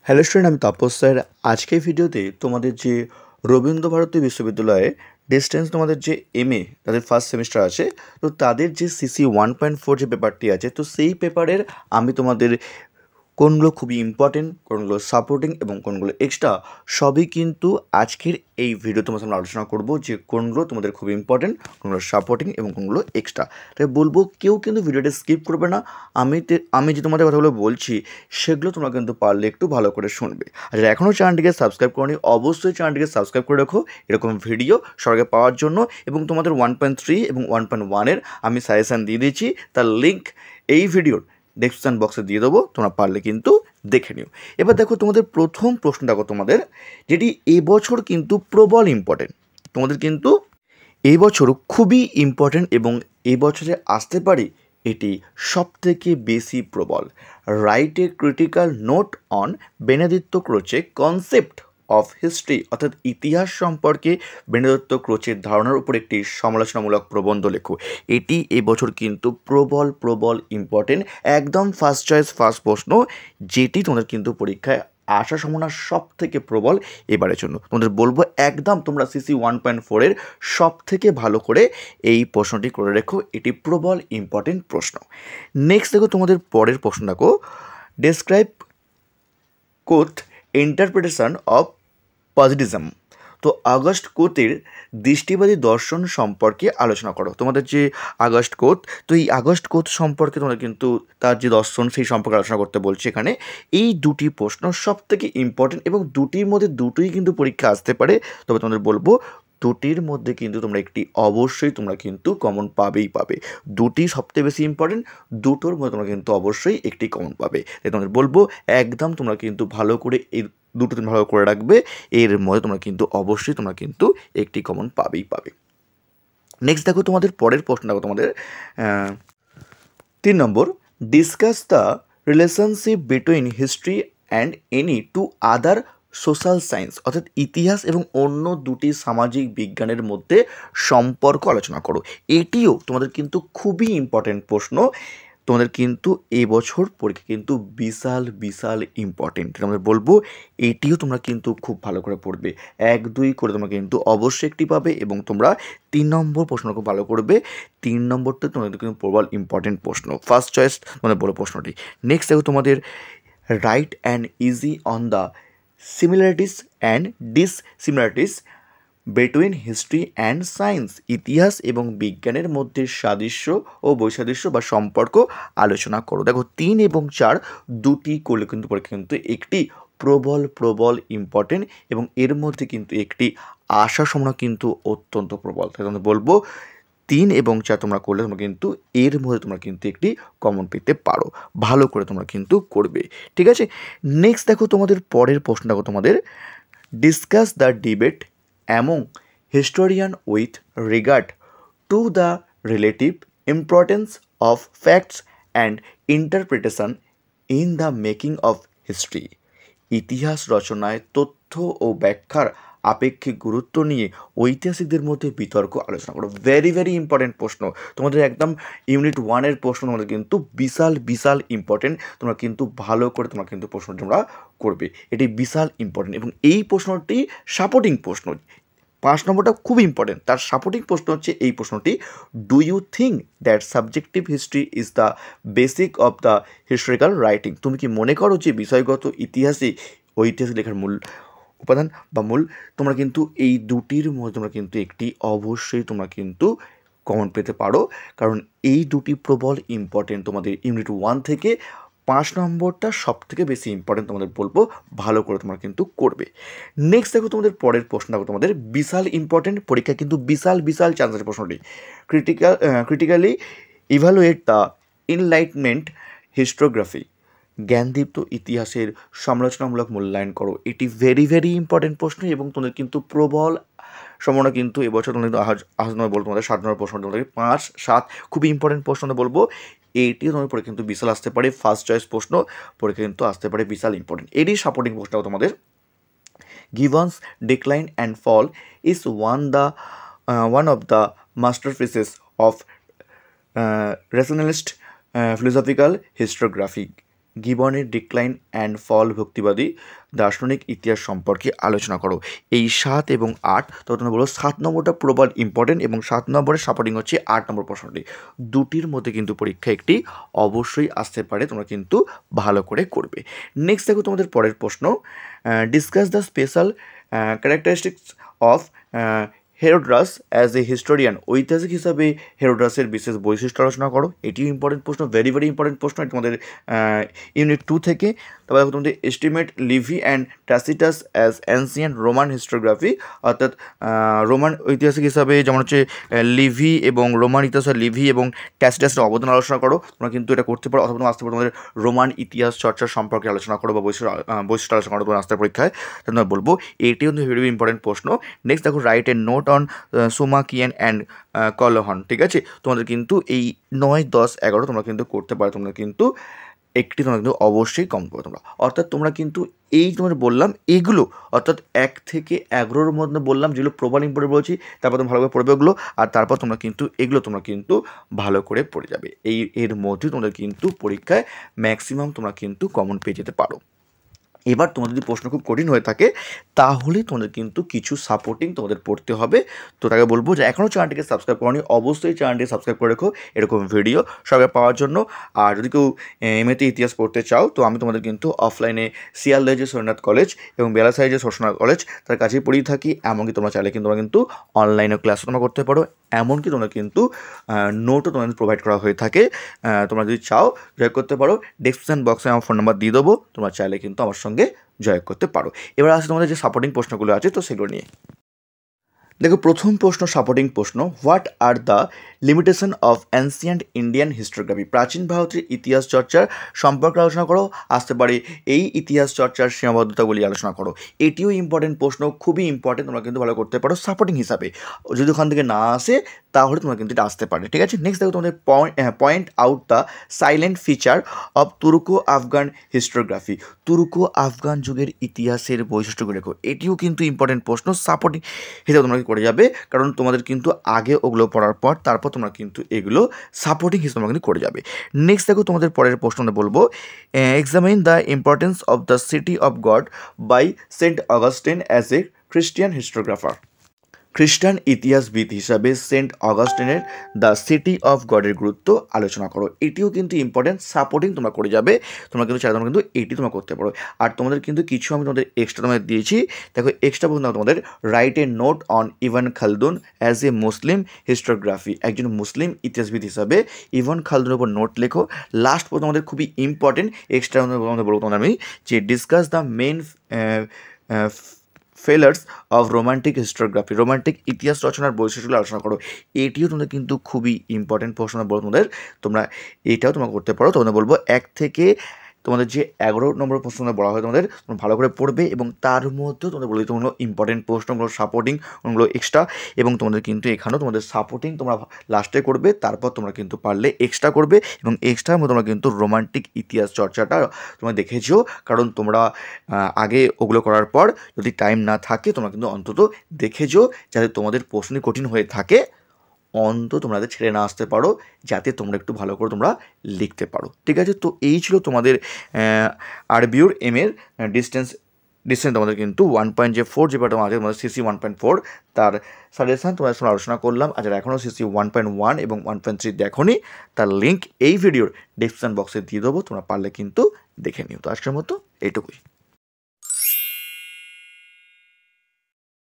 Hello student, আমি Tapas sir. আজকের ভিডিওতে তোমাদের যে রবীন্দ্রভারতী বিশ্ববিদ্যালয়ে ডিস্টেন্স তোমাদের যে এমএ তাদের ফার্স্ট সেমিস্টার আছে, তো তাদের যে সিসি 1.4 যে পেপারটি আছে, তো সেই পেপারের আমি তোমাদের কোনগুলো খুবই ইম্পর্টেন্ট, কোনগুলো সাপোর্টিং এবং কোনগুলো এক্সট্রা, সবই কিন্তু আজকের এই ভিডিও তোমার সামনে আলোচনা করব যে কোনগুলো তোমাদের খুবই ইম্পর্টেন্ট, কোনগুলো সাপোর্টিং এবং কোনগুলো এক্সট্রা। তাই বলবো কেউ কিন্তু ভিডিওটা স্কিপ করবে না। আমি যে তোমাদের কথাগুলো বলছি সেগুলো তোমরা কিন্তু পারলে একটু ভালো করে শুনবে। আর যারা এখনও চ্যানেলটিকে সাবস্ক্রাইব করোনি, অবশ্যই চ্যানেলটিকে সাবস্ক্রাইব করে রাখো এরকম ভিডিও সরকার পাওয়ার জন্য। এবং তোমাদের 1.3 এবং 1.1-এর আমি সাজেশান দিয়ে দিয়েছি, তার লিঙ্ক এই ভিডিওর ডেসক্রিপশন বক্সে দিয়ে দেবো, তোমরা পারলে কিন্তু দেখে নিও। এবার দেখো তোমাদের প্রথম প্রশ্ন, দেখো তোমাদের যেটি এবছর কিন্তু প্রবল ইম্পর্টেন্ট, তোমাদের কিন্তু এই বছর খুবই ইম্পর্টেন্ট এবং এই বছরে আসতে পারে এটি সবথেকে বেশি প্রবল। Write a critical note on Benedetto Croce concept of history, অর্থাৎ ইতিহাস সম্পর্কে বেনেদিত্ত ক্রোচের ধারণার উপর একটি সমালোচনামূলক প্রবন্ধ লেখো। এটি এবছর কিন্তু প্রবল ইম্পর্টেন্ট, একদম ফার্স্ট চয়েস ফার্স্ট প্রশ্ন, যেটি তোমাদের কিন্তু পরীক্ষায় আসার সম্ভাবনা সব থেকে প্রবল এবারের জন্য। তোমাদের বলবো একদম তোমরা সিসি 1.4-এর সব থেকে ভালো করে এই প্রশ্নটি করে রেখো, এটি প্রবল ইম্পর্টেন্ট প্রশ্ন। নেক্সট দেখো তোমাদের পরের প্রশ্ন, দেখো ডেসক্রাইব কোথ ইন্টারপ্রিটেশন অফ পজিটিজম। তো আগস্ট কোতের দৃষ্টিবাদী দর্শন সম্পর্কে আলোচনা করো। তোমাদের যে আগস্ট কোত, তো এই আগস্ট কোত সম্পর্কে তোমরা কিন্তু তার যে দর্শন সেই সম্পর্কে আলোচনা করতে বলছে এখানে। এই দুটি প্রশ্ন সব থেকে ইম্পর্টেন্ট এবং দুটির মধ্যে দুটোই কিন্তু পরীক্ষা আসতে পারে। তবে তোমাদের বলবো দুটির মধ্যে কিন্তু তোমরা একটি অবশ্যই তোমরা কিন্তু কমন পাবেই পাবে। দুটি সবথেকে বেশি ইম্পর্টেন্ট, দুটোর মধ্যে তোমরা কিন্তু অবশ্যই একটি কমন পাবে। তাই তোমাদের বলবো একদম তোমরা কিন্তু ভালো করে এই দুটো দিন ভালো করে রাখবে, এর মধ্যে তোমরা কিন্তু অবশ্যই তোমরা কিন্তু একটি কমন পাবেই পাবে। নেক্সট দেখো তোমাদের পরের প্রশ্ন, দেখো তোমাদের 3 number, discuss the relationship between history and any two other social science, অর্থাৎ ইতিহাস এবং অন্য দুটি সামাজিক বিজ্ঞানের মধ্যে সম্পর্ক আলোচনা করো। এটিও তোমাদের কিন্তু খুবই ইম্পর্টেন্ট প্রশ্ন, তোমাদের কিন্তু এবছর পরীক্ষা কিন্তু বিশাল ইম্পর্টেন্ট। তোমাদের বলবো এটিও তোমরা কিন্তু খুব ভালো করে পড়বে, 1-2 করে তোমরা কিন্তু অবশ্যই একটি পাবে। এবং তোমরা 3 নম্বর প্রশ্ন খুব ভালো করবে, 3 নম্বরটা তোমাদের কিন্তু প্রবল ইম্পর্টেন্ট প্রশ্ন, ফার্স্ট চয়েস তোমাদের বলো প্রশ্নটি। নেক্সট দেখো তোমাদের write an essay on the similarities and dissimilarities between history and science, ইতিহাস এবং বিজ্ঞানের মধ্যে সাদৃশ্য ও বৈসাদৃশ্য বা সম্পর্ক আলোচনা করো। দেখো 3 এবং 4 দুটি করলে কিন্তু পরীক্ষা কিন্তু একটি প্রবল ইম্পর্টেন্ট এবং এর মধ্যে কিন্তু একটি আশার সম্ভাবনা কিন্তু অত্যন্ত প্রবল। তাই তোমাদের বলবো 3 এবং 4 তোমরা করলে তোমরা কিন্তু এর মধ্যে তোমরা কিন্তু একটি কমন পেতে পারো, ভালো করে তোমরা কিন্তু করবে, ঠিক আছে। নেক্সট দেখো তোমাদের পরের প্রশ্ন, দেখো তোমাদের discuss the debate among historian with regard to the relative importance of facts and interpretation in the making of history, ইতিহাস রচনায় তথ্য ও ব্যাখ্যার আপেক্ষিক গুরুত্ব নিয়ে ঐতিহাসিকদের মধ্যে বিতর্ক আলোচনা করো। ভেরি ইম্পর্টেন্ট প্রশ্ন, তোমাদের একদম ইউনিট 1-এর প্রশ্ন তোমাদের কিন্তু বিশাল ইম্পর্টেন্ট, তোমরা কিন্তু ভালো করে তোমরা কিন্তু প্রশ্নটি তোমরা করবে, এটি বিশাল ইম্পর্টেন্ট। এবং এই প্রশ্নটি সাপোর্টিং প্রশ্ন, 5 নম্বরটা খুব ইম্পর্টেন্ট, তার সাপোর্টিং প্রশ্ন হচ্ছে এই প্রশ্নটি, do you think that subjective history is the basic of the historical writing, তুমি কি মনে করো যে বিষয়গত ইতিহাসে ঐতিহাসিক লেখার মূল উপাদান বা মূল, তোমরা কিন্তু এই দুটির মধ্যে তোমরা কিন্তু একটি অবশ্যই তোমরা কিন্তু কমন পেতে পারো, কারণ এই দুটি প্রবল ইম্পর্টেন্ট তোমাদের ইউনিট 1 থেকে। 5 নম্বরটা সব থেকে বেশি ইম্পর্টেন্ট, তোমাদের বলবো ভালো করে তোমরা কিন্তু করবে। নেক্সট দেখো তোমাদের পরের প্রশ্ন, দেখো তোমাদের বিশাল ইম্পর্টেন্ট, পরীক্ষা কিন্তু বিশাল চান্সের প্রশ্নটি, ক্রিটিক্যালি ইভালুয়েট দ্য ইনলাইটমেন্ট হিস্টোগ্রাফি, জ্ঞানদীপ্ত ইতিহাসের সমালোচনামূলক মূল্যায়ন করো। এটি ভেরি ইম্পর্টেন্ট প্রশ্ন এবং তোমাদের কিন্তু প্রবল সম্ভাবনা কিন্তু এবছর তোমাদের বলবো তোমাদের 7 নম্বর প্রশ্ন, তোমাদের 5-7 খুবই ইম্পর্টেন্ট প্রশ্ন বলবো, এইটিও তোমাদের পরীক্ষা কিন্তু বিশাল আসতে পারে, ফার্স্ট চয়েস প্রশ্ন পরীক্ষা কিন্তু আসতে পারে বিশাল ইম্পর্টেন্ট। এরই সাপোর্টিং প্রশ্ন তোমাদের Gibbon's decline and fall is one of the masterpieces of rationalist philosophical historiography, গিবনের ডিক্লাইন অ্যান্ড ফল, ভক্তিবাদী দার্শনিক ইতিহাস সম্পর্কে আলোচনা করো। এই 7 এবং 8, তবে তোমরা বলো 7 নম্বরটা প্রবল ইম্পর্টেন্ট এবং 7 নম্বরের সাপোর্টিং হচ্ছে 8 নম্বর প্রশ্নটি। দুটির মধ্যে কিন্তু পরীক্ষা একটি অবশ্যই আসতে পারে, তোমরা কিন্তু ভালো করে করবে। নেক্সট দেখো তোমাদের পরের প্রশ্ন, discuss the special characteristics of Herodotus as a historian. ঐতিহাসিক হিসাবে হেরোডাসের বিশেষ বৈশিষ্ট্য আলোচনা করো। এটিও ইম্পর্টেন্ট প্রশ্ন, ভেরি ভেরি ইম্পর্টেন্ট প্রশ্ন, এটি তোমাদের ইউনিট 2 থেকে। তারপরে দেখো তোমাদের estimate Livy and Tacitus as ancient Roman historiography, অর্থাৎ রোমান ঐতিহাসিক হিসাবে যেমন হচ্ছে লিভি এবং রোমান ইতিহাসের লিভি এবং ট্যাসিটাসের অবদান আলোচনা করো। তোমরা কিন্তু এটা করতে পারো, অথবা তোমরা আসতে পারো তোমাদের রোমান ইতিহাস চর্চার সম্পর্কে আলোচনা করো বা বৈশিষ্ট্য আলোচনা করো তোমার আসতে পরীক্ষায়, তোমরা বলবো। এটিও কিন্তু ভেরি ইম্পর্টেন্ট প্রশ্ন। নেক্সট দেখো, রাইট এ নোট অন সোমাকিয়ান অ্যান্ড কলহন। ঠিক আছে, তোমাদের কিন্তু এই 9, 10, 11 তোমরা কিন্তু করতে পারো, তোমরা কিন্তু একটি তোমরা কিন্তু অবশ্যই কম করো তোমরা। অর্থাৎ তোমরা কিন্তু এই তোমাদের বললাম এগুলো, অর্থাৎ 1 থেকে 11-র মধ্যে বললাম যেগুলো প্রবল ইম্পর্টেন্ট বলছি, তারপর তোমরা ভালো করে পড়বে ওগুলো, আর তারপর তোমরা কিন্তু এগুলো তোমরা কিন্তু ভালো করে পড়ে যাবে। এর মধ্যে তোমাদের কিন্তু পরীক্ষায় ম্যাক্সিমাম তোমরা কিন্তু কমন পেয়ে যেতে পারো। এবার তোমাদের যদি প্রশ্ন খুব কঠিন হয়ে থাকে তাহলে তোমাদের কিন্তু কিছু সাপোর্টিং তোমাদের পড়তে হবে। তো তাকে বলবো যে এখনও চ্যানেলটিকে সাবস্ক্রাইব করোনি, অবশ্যই চ্যানেলটিকে সাবস্ক্রাইব করে রেখো এরকম ভিডিও সবাই পাওয়ার জন্য। আর যদি কেউ এমএতে ইতিহাস পড়তে চাও তো আমি তোমাদের কিন্তু অফলাইনে শিয়ালদহ যে সোমনাথ কলেজ এবং বেলাসাই যে সোমনাথ কলেজ তার কাছেই পড়িয়ে থাকি। এমনকি তোমরা চাইলে কিন্তু তোমরা কিন্তু অনলাইনে ক্লাসও তোমরা করতে পারো, এমনকি তোমরা কিন্তু নোটও তোমাদের প্রোভাইড করা হয়ে থাকে। তোমরা যদি চাও জয়েন করতে পারো, ডেসক্রিপশন বক্সে আমার ফোন নাম্বার দিয়ে দেবো, তোমরা চাইলে কিন্তু আমার সঙ্গে জয়েন করতে পারো। এবার আসলে তোমাদের যে সাপোর্টিং প্রশ্নগুলো আছে তো সেগুলো নিয়ে দেখো। প্রথম প্রশ্ন, সাপোর্টিং প্রশ্ন, what are the limitation of ancient Indian historiography. প্রাচীন ভারতের ইতিহাস চর্চার সম্পর্কে আলোচনা করো। আসতে পারে এই ইতিহাস চর্চার সীমাবদ্ধতাগুলি আলোচনা করো। এটিও ইম্পর্টেন্ট প্রশ্ন, খুবই ইম্পর্টেন্ট, তোমরা কিন্তু ভালো করতে পারো সাপোর্টিং হিসাবে। যদি ওখান থেকে না আসে তাহলে তোমরা কিন্তু এটা আসতে পারে। ঠিক আছে, নেক্সট দেখো তোমাদের point out the silent feature of Turku Afghan historiography. Turku Afghan যুগের ইতিহাসের বৈশিষ্ট্যগুলো লেখো। এটিও কিন্তু ইম্পর্টেন্ট প্রশ্ন, সাপোর্টিং হিসাবে তোমরা করে যাবে, কারণ তোমাদের কিন্তু আগে ওগুলো পড়ার পর তারপর তোমরা কিন্তু এগুলো সাপোর্টিং হিসেবে তোমরা কিন্তু করে যাবে। নেক্সট দেখো তোমাদের পরের প্রশ্ন বলবো, examine the importance of the City of God by Saint Augustine as a Christian historiographer. খ্রিস্টান ইতিহাসবিদ হিসাবে সেন্ট অগাস্টিনের দ্য সিটি অফ গডের গুরুত্ব আলোচনা করো। এটিও কিন্তু ইম্পর্টেন্ট, সাপোর্টিং তোমরা করে যাবে। তোমরা কিন্তু চাইলে তোমরা কিন্তু এটি তোমরা করতে পারো। আর তোমাদের কিন্তু কিছু আমি তোমাদের এক্সট্রা তোমাদের দিয়েছি। দেখো এক্সট্রা বলতে তোমাদের write a note on Ibn Khaldun as a Muslim historiography. একজন মুসলিম ইতিহাসবিদ হিসাবে ইভান খালদুনের উপর নোট লেখো। লাস্ট পর্যন্ত তোমাদের খুবই ইম্পর্টেন্ট এক্সট্রা তোমাদের বলবো তোমাদের আমি যে discuss the main features of romantic historiography. Romantic ইতিহাস রচনার বৈশিষ্ট্যগুলো আলোচনা করো। এটিও তোমাদের কিন্তু খুবই ইম্পর্টেন্ট প্রশ্ন বলো তোমাদের, তোমরা এটাও তোমরা করতে পারো। তোমাদের বলবো 1 থেকে তোমাদের যে 11 নম্বর প্রশ্নগুলো বলা হয় তোমাদের তোমরা ভালো করে পড়বে, এবং তার মধ্যেও তোমাদের বলে দিতে হলো ইম্পর্টেন্ট প্রশ্নগুলো সাপোর্টিং ওগুলো এক্সট্রা, এবং তোমাদের কিন্তু এখানেও তোমাদের সাপোর্টিং তোমরা লাস্টে করবে, তারপর তোমরা কিন্তু পারলে এক্সট্রা করবে, এবং এক্সট্রার মধ্যে তোমরা কিন্তু রোমান্টিক ইতিহাস চর্চাটা তোমরা দেখেছো, কারণ তোমরা আগে ওগুলো করার পর যদি টাইম না থাকে তোমরা কিন্তু অন্তত দেখেছো, যাতে তোমাদের প্রশ্ন কঠিন হয়ে থাকে অন্তত তোমরা ছেড়ে না আসতে পারো, যাতে তোমরা একটু ভালো করে তোমরা লিখতে পারো। ঠিক আছে, তো এই ছিল তোমাদের আরবিউর এর ডিস্টেন্স তোমাদের কিন্তু 1.4 যে পার্ট আছে তোমাদের সিসি 1.4 তার সাজেশান তোমাদের সঙ্গে আলোচনা করলাম। আর যারা এখনও সিসি 1.1 এবং 1.3 দেখোনি তার লিঙ্ক এই ভিডিওর ডিসক্রিপশন বক্সে দিয়ে দেবো, তোমরা পারলে কিন্তু দেখে নিও। তো আজকের মতো এইটুকুই।